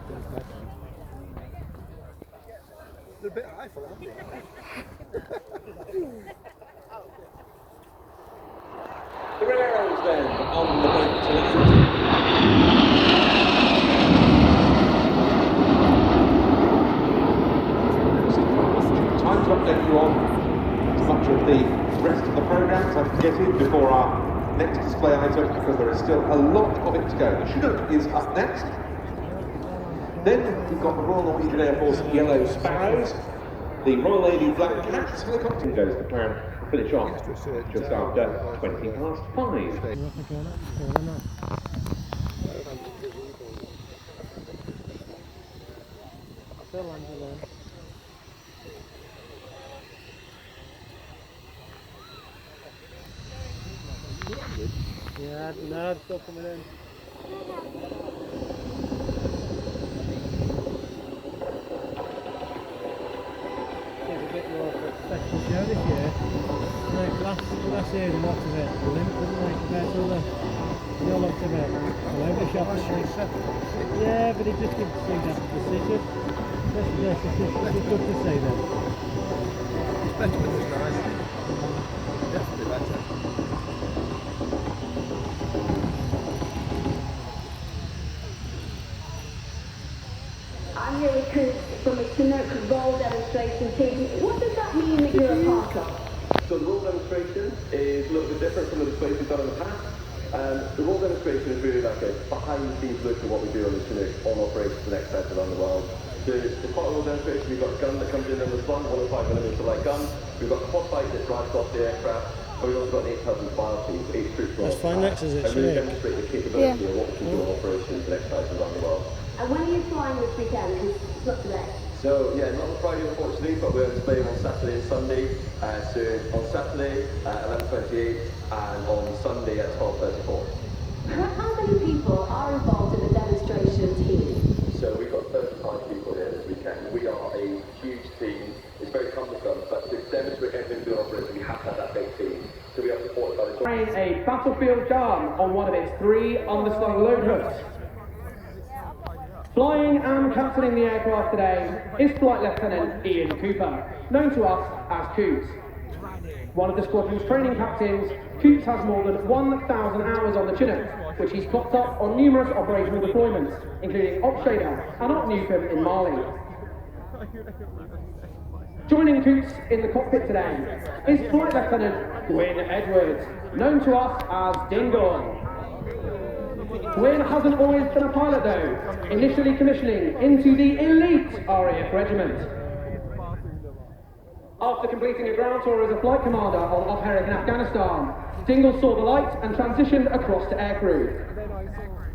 They're a bit high for landing. The Riat then on the boat to land. Time to update you on as much of the rest of the programme as I can get in before our next display item, because there is still a lot of it to go. The Chinook is up next. Then we've got the Royal Norwegian Air Force Yellow Sparrows, the Royal Navy Black Cats helicopter goes to plan to finish off just after 20 past 5. Yeah, no, it's still coming in. It's a bit more of a special show this year. Like last year, the lots of it limp, didn't they, compared to the lots of it all over the shop. Yeah, but it just gives the decision. Yes, it's good to see that. It's better when it's nice. Definitely better. I'm here with Chris from the Chinook roll demonstration team. What does that mean that you're a part of? So the roll demonstration is a little bit different from the displays we've done in the past. The roll demonstration is really like a behind-the-scenes look at what we do on the Chinook on operations for next steps around the world. The part of the roll demonstration, we've got a gun that comes in the front, 105mm light gun. We've got a quad bike that drives off the aircraft. And we've also got an 8,000 file team, 8 troops. That's fine next, is it? And really demonstrate the capability of what we can do on operations for next steps around the world. And when are you flying this weekend? Because it's not today. So yeah, not on Friday unfortunately, but we're displaying on Saturday and Sunday. So on Saturday at 11:28 and on Sunday at 12:34. How many people are involved in the demonstration team? So we've got 35 people here this weekend. We are a huge team. It's very cumbersome, but to demonstrate everything we do on operation, we have to have that big team. So we are supported by the... Carrying a battlefield gun on one of its 3 underslung load hooks. Flying and captaining the aircraft today is Flight Lieutenant Ian Cooper, known to us as Coots. One of the squadron's training captains, Coots has more than 1,000 hours on the Chinook, which he's clocked up on numerous operational deployments, including Op Shader and Op Newcomb in Mali. Joining Coots in the cockpit today is Flight Lieutenant Gwyn Edwards, known to us as Dingle. Gwyn hasn't always been a pilot though, initially commissioning into the elite RAF regiment. After completing a ground tour as a flight commander on Op Harrier in Afghanistan, Dingle saw the light and transitioned across to aircrew.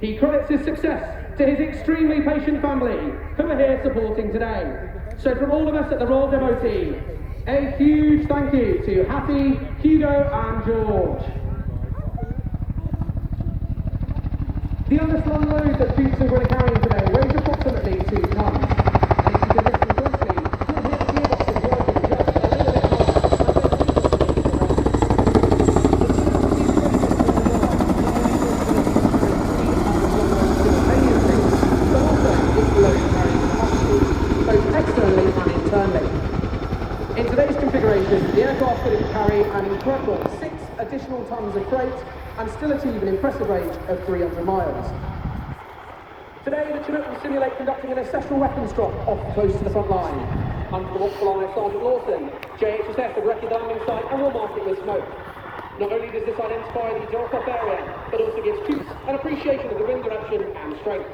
He credits his success to his extremely patient family, who are here supporting today. So from all of us at the Royal Demo team, a huge thank you to Happy, Hugo and George. The underslung load that Coots are going to carry today weighs approximately 2 tons. And if you can listen closely, you'll hear the gearboxes working just a little bit both externally and internally. In today's configuration, the aircraft could carry an incredible 6 additional tons of freight and still achieve an impressive range of 300 miles. Today, the Chinook will simulate conducting an ancestral weapons drop off close to the front line. Under the watchful eye of Sergeant Lawson, JHSF have wrecked the landing site and will mark it with smoke. Not only does this identify the drop-off area, but also gives Coots an appreciation of the wind direction and strength.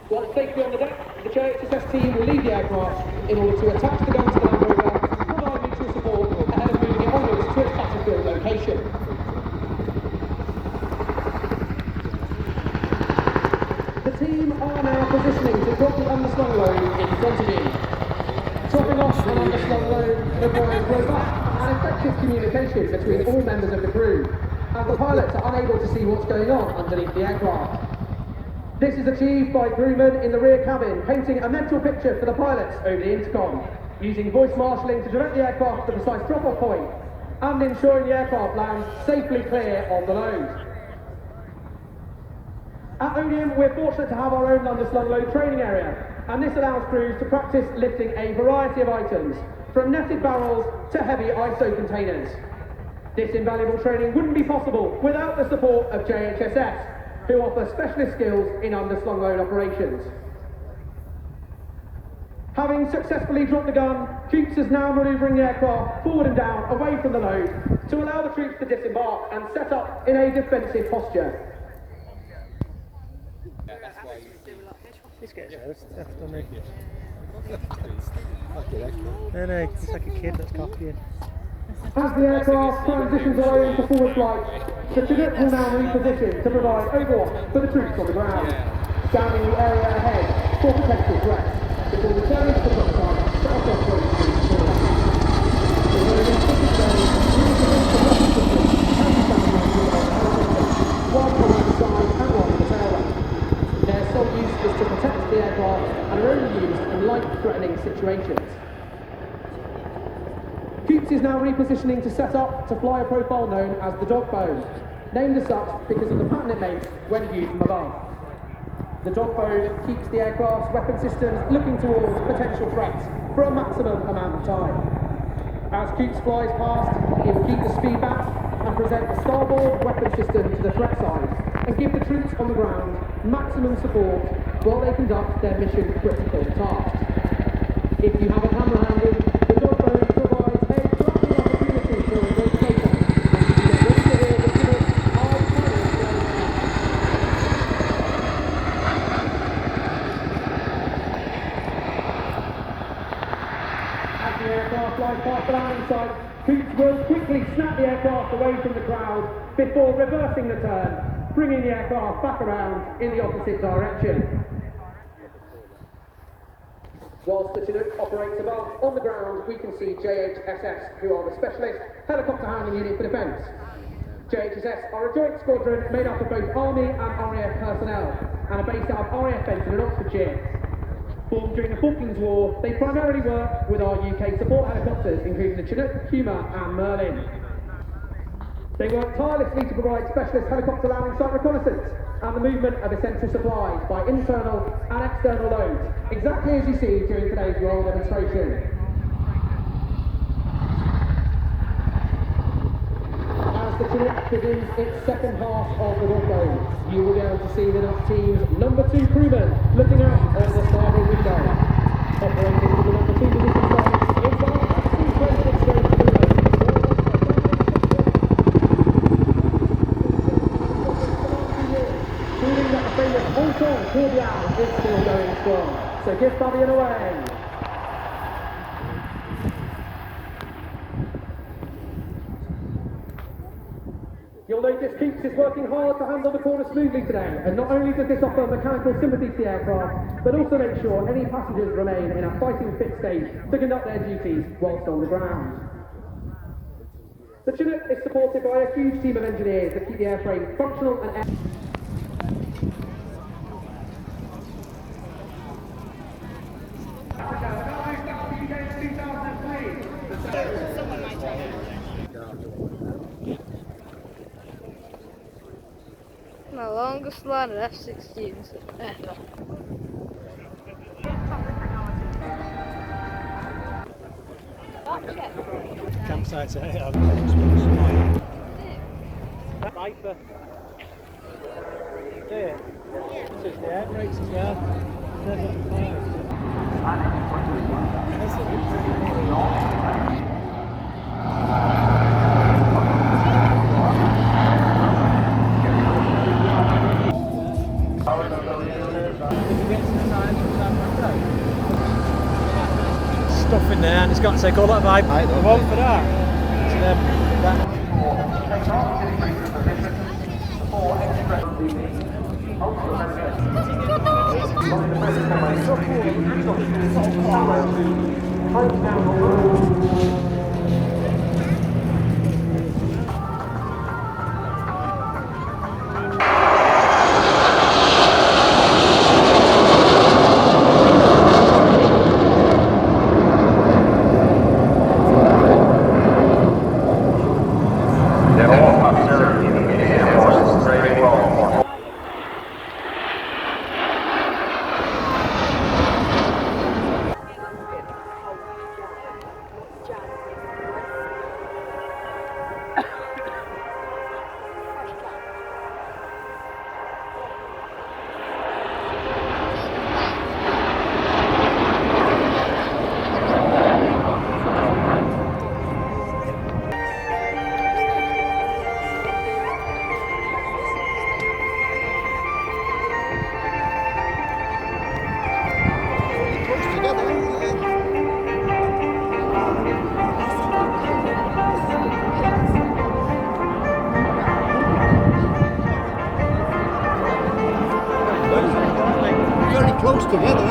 Once safely on the deck, the JHSS team will leave the aircraft in order to attach the gun to the Land Rover, provide mutual support ahead of moving it onwards to its battlefield location. The team are now positioning to drop the underslung load in front of you. Dropping off an underslung load requires robust and effective communication between all members of the crew, as the pilots are unable to see what's going on underneath the aircraft. This is achieved by crewmen in the rear cabin painting a mental picture for the pilots over the intercom, using voice marshalling to direct the aircraft to the precise drop-off point, and ensuring the aircraft lands safely clear on the load. At Odium, we're fortunate to have our own London slung load training area, and this allows crews to practice lifting a variety of items, from netted barrels to heavy ISO containers. This invaluable training wouldn't be possible without the support of JHSS, who offer specialist skills in underslung load operations. Having successfully dropped the gun, Coops is now manoeuvring the aircraft forward and down away from the load to allow the troops to disembark and set up in a defensive posture. This gets stuff, doesn't he? No, it's like a kid that's copying. As the aircraft transitions away into forward flight, the Chinook will now reposition to provide overwatch for the troops on the ground, scanning the area ahead for potential threats before returning to the front side to operate forward. One on either side and one on the tailway. Their sole use is to protect the aircraft and are only used in life-threatening situations. Coops is now repositioning to set up to fly a profile known as the dog bone, named as such because of the pattern it makes when viewed from above. The dog bone keeps the aircraft's weapon systems looking towards potential threats for a maximum amount of time. As Coops flies past, he will keep the speed back and present the starboard weapon system to the threat side and give the troops on the ground maximum support while they conduct their mission-critical tasks. If you have a camera handle, the dog bone provides a cracking opportunity for a great taker, and you get ready to hear the Chinook As the aircraft flies past the landing site, Coops will quickly snap the aircraft away from the crowd before reversing the turn, bringing the aircraft back around in the opposite direction. Whilst the Chinook operates above, on the ground we can see JHSS, who are the specialist helicopter handling unit for defence. JHSS are a joint squadron made up of both Army and RAF personnel, and are based out of RAF Benton in Oxfordshire. Formed during the Falklands War, they primarily work with our UK support helicopters, including the Chinook, Puma and Merlin. They work tirelessly to provide specialist helicopter landing site reconnaissance and the movement of essential supplies by internal and external loads, exactly as you see during today's roll demonstration. As the Chinook begins its second half of the dog, you will be able to see the NUF team's number 2 crewman looking out on the starboard window. Operating from the number 2 position side, it's our absolute great experience crewman. Proving that the famous Entente Cordiale is still going strong. So give Fabian away. You'll notice Coops is working hard to handle the corner smoothly today, and not only does this offer mechanical sympathy to the aircraft, but also make sure any passengers remain in a fighting fit state to conduct their duties whilst on the ground. The Chinook is supported by a huge team of engineers that keep the airframe functional and My longest line of F-16s ever. Campsites here. Viper. There. So it's the air brakes as well. Stuff in there, and it's got to take all that vibe. One for that. So that.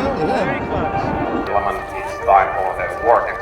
Look at Very them. close. Element, it's time for the vortex.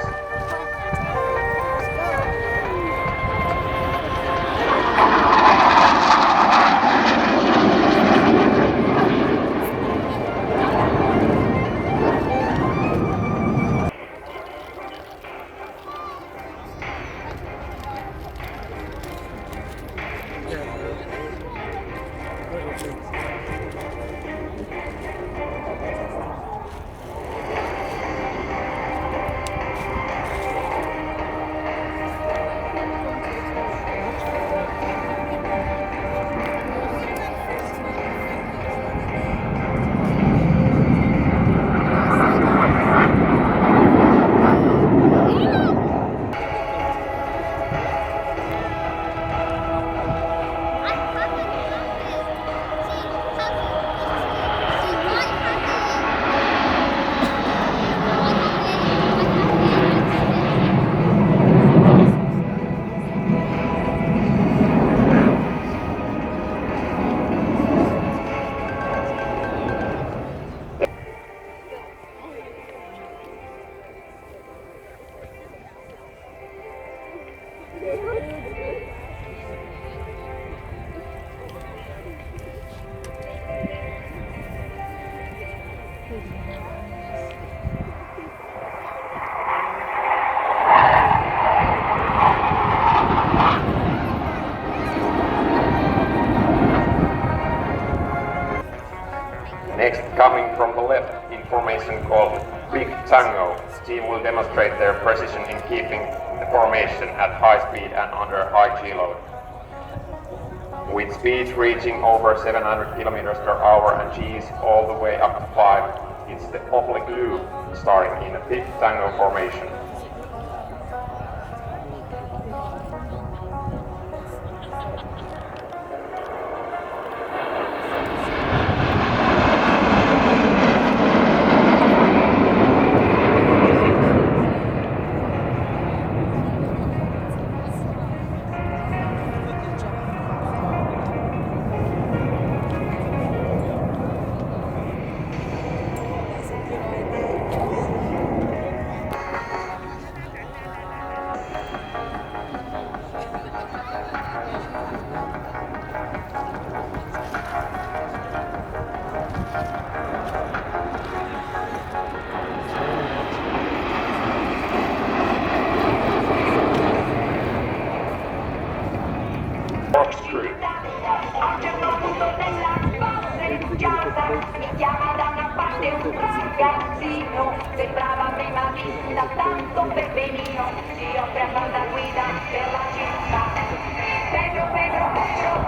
Next, coming from the left, information called Big Tango. Team will demonstrate their precision in keeping the formation at high speed and under high G-load. With speeds reaching over 700 kilometers per hour and Gs all the way up to 5, it's the oblique loop starting in a Big Tango formation. Corkscrew. A un certo punto della passeggiata mi chiama da una parte un ragazzino, sembrava prima vista tanto peperino, si offre a far da guida per la città. Pedro, Pedro, Pedro.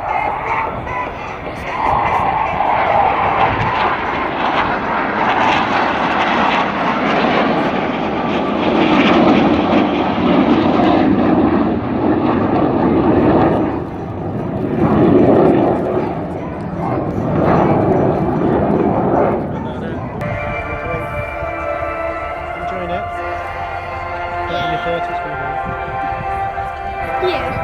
Enjoying it? What your thoughts it's going to be? Yeah.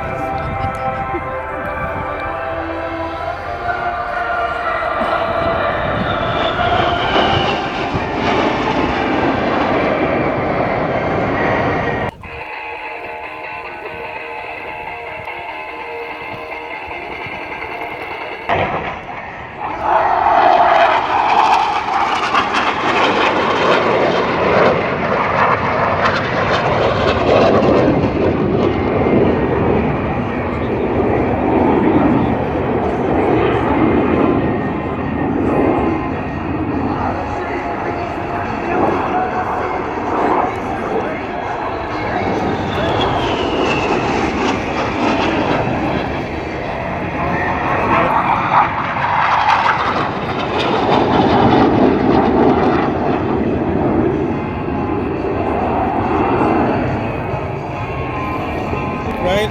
Right?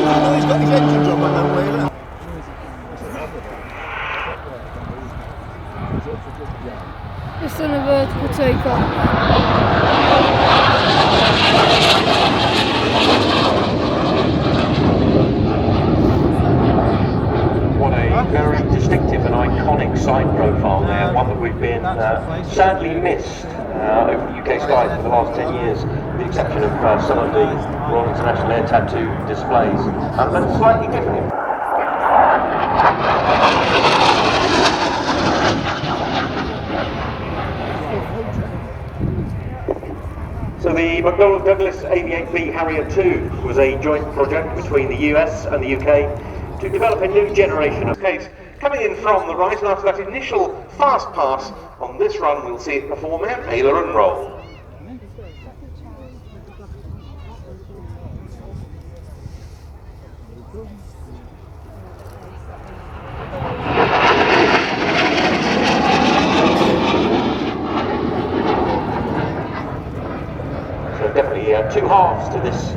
Oh, he's got his engine job on that way around. Just on a vertical takeoff. 1A very distinctive and iconic side profile there, one that we've been sadly missed over the UK skies for the last 10 years, with the exception of some of the Royal International Air Tattoo displays, but slightly different. So the McDonnell Douglas AV-8B Harrier 2 was a joint project between the US and the UK to develop a new generation of case. Coming in from the right, and after that initial fast pass on this run, we'll see it perform our aileron roll. So definitely two halves to this